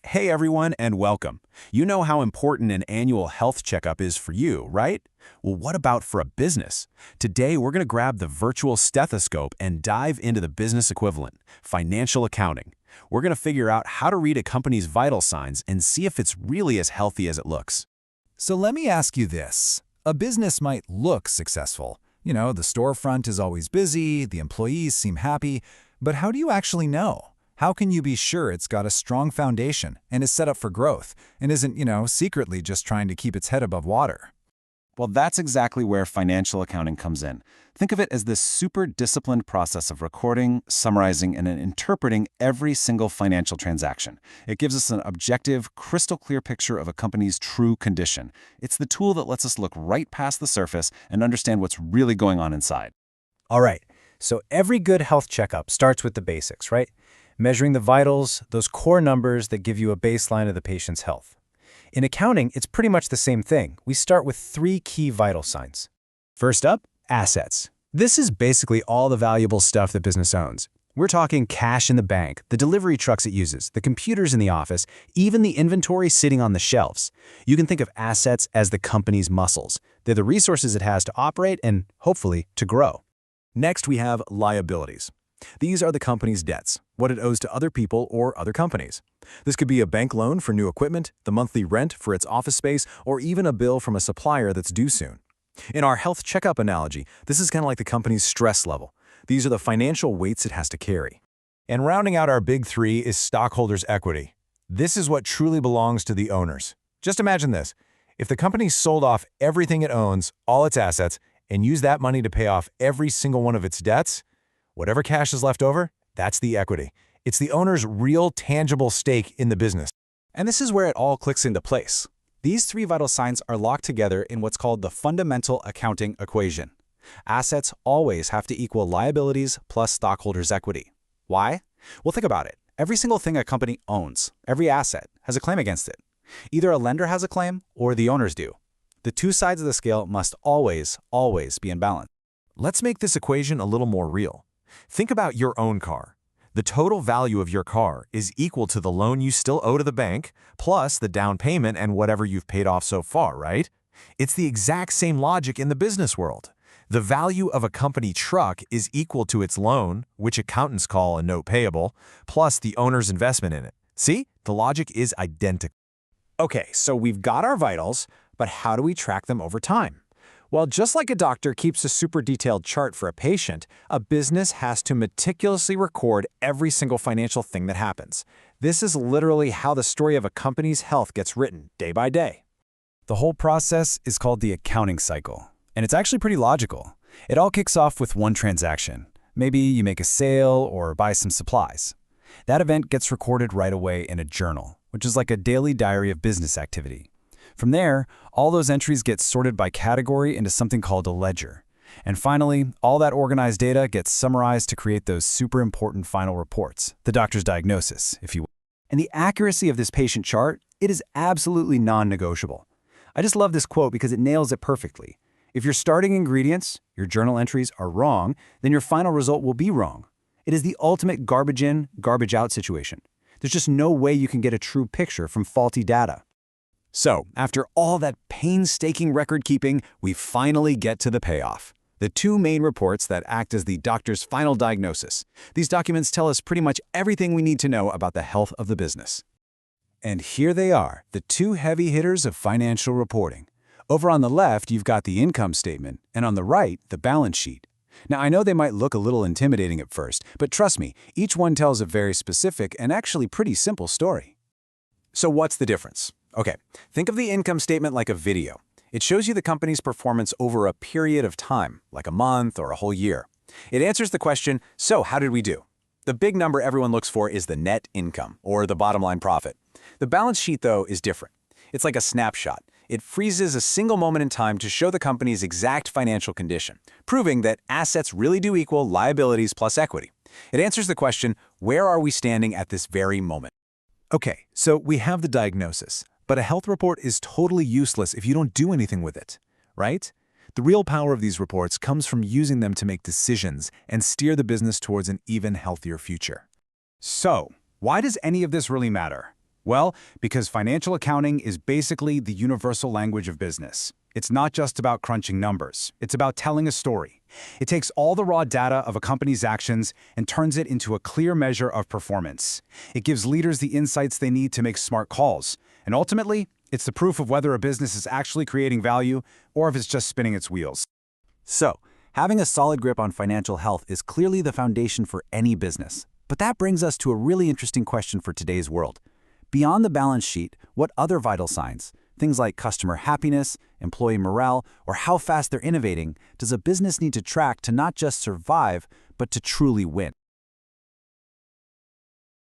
Hey everyone, and welcome. You know how important an annual health checkup is for you, right? Well, what about for a business? Today, we're going to grab the virtual stethoscope and dive into the business equivalent, financial accounting. We're going to figure out how to read a company's vital signs and see if it's really as healthy as it looks. So let me ask you this. A business might look successful. The storefront is always busy, the employees seem happy, but how do you actually know? How can you be sure it's got a strong foundation and is set up for growth and isn't, secretly just trying to keep its head above water? Well, that's exactly where financial accounting comes in. Think of it as this super disciplined process of recording, summarizing, and interpreting every single financial transaction. It gives us an objective, crystal clear picture of a company's true condition. It's the tool that lets us look right past the surface and understand what's really going on inside. All right, so every good health checkup starts with the basics, right? Measuring the vitals, those core numbers that give you a baseline of the patient's health. In accounting, it's pretty much the same thing. We start with 3 key vital signs. First up, assets. This is basically all the valuable stuff that business owns. We're talking cash in the bank, the delivery trucks it uses, the computers in the office, even the inventory sitting on the shelves. You can think of assets as the company's muscles. They're the resources it has to operate and, hopefully, to grow. Next, we have liabilities. These are the company's debts, what it owes to other people or other companies. This could be a bank loan for new equipment, the monthly rent for its office space, or even a bill from a supplier that's due soon. In our health checkup analogy, this is kind of like the company's stress level. These are the financial weights it has to carry. And rounding out our big 3 is stockholders' equity. This is what truly belongs to the owners. Just imagine this. If the company sold off everything it owns, all its assets, and used that money to pay off every single one of its debts, whatever cash is left over, that's the equity. It's the owner's real, tangible stake in the business. And this is where it all clicks into place. These 3 vital signs are locked together in what's called the fundamental accounting equation. Assets always have to equal liabilities plus stockholders' equity. Why? Well, think about it. Every single thing a company owns, every asset, has a claim against it. Either a lender has a claim or the owners do. The 2 sides of the scale must always be in balance. Let's make this equation a little more real. Think about your own car. The total value of your car is equal to the loan you still owe to the bank, plus the down payment and whatever you've paid off so far, right? It's the exact same logic in the business world. The value of a company truck is equal to its loan, which accountants call a note payable, plus the owner's investment in it. See? The logic is identical. Okay, so we've got our vitals, but how do we track them over time? Well, just like a doctor keeps a super detailed chart for a patient, a business has to meticulously record every single financial thing that happens. This is literally how the story of a company's health gets written day by day. The whole process is called the accounting cycle, and it's actually pretty logical. It all kicks off with one transaction. Maybe you make a sale or buy some supplies. That event gets recorded right away in a journal, which is like a daily diary of business activity. From there, all those entries get sorted by category into something called a ledger. And finally, all that organized data gets summarized to create those super important final reports, the doctor's diagnosis, if you will. And the accuracy of this patient chart, it is absolutely non-negotiable. I just love this quote because it nails it perfectly. If your starting ingredients, your journal entries, are wrong, then your final result will be wrong. It is the ultimate garbage in, garbage out situation. There's just no way you can get a true picture from faulty data. So, after all that painstaking record-keeping, we finally get to the payoff. The 2 main reports that act as the doctor's final diagnosis. These documents tell us pretty much everything we need to know about the health of the business. And here they are, the 2 heavy hitters of financial reporting. Over on the left, you've got the income statement, and on the right, the balance sheet. Now, I know they might look a little intimidating at first, but trust me, each one tells a very specific and actually pretty simple story. So what's the difference? Okay, think of the income statement like a video. It shows you the company's performance over a period of time, like a month or a whole year. It answers the question, so how did we do? The big number everyone looks for is the net income, or the bottom line profit. The balance sheet, though, is different. It's like a snapshot. It freezes a single moment in time to show the company's exact financial condition, proving that assets really do equal liabilities plus equity. It answers the question, where are we standing at this very moment? Okay, so we have the diagnosis. But a health report is totally useless if you don't do anything with it, right? The real power of these reports comes from using them to make decisions and steer the business towards an even healthier future. So, why does any of this really matter? Well, because financial accounting is basically the universal language of business. It's not just about crunching numbers. It's about telling a story. It takes all the raw data of a company's actions and turns it into a clear measure of performance. It gives leaders the insights they need to make smart calls. And ultimately, it's the proof of whether a business is actually creating value or if it's just spinning its wheels. So, having a solid grip on financial health is clearly the foundation for any business. But that brings us to a really interesting question for today's world. Beyond the balance sheet, what other vital signs, things like customer happiness, employee morale, or how fast they're innovating, does a business need to track to not just survive, but to truly win?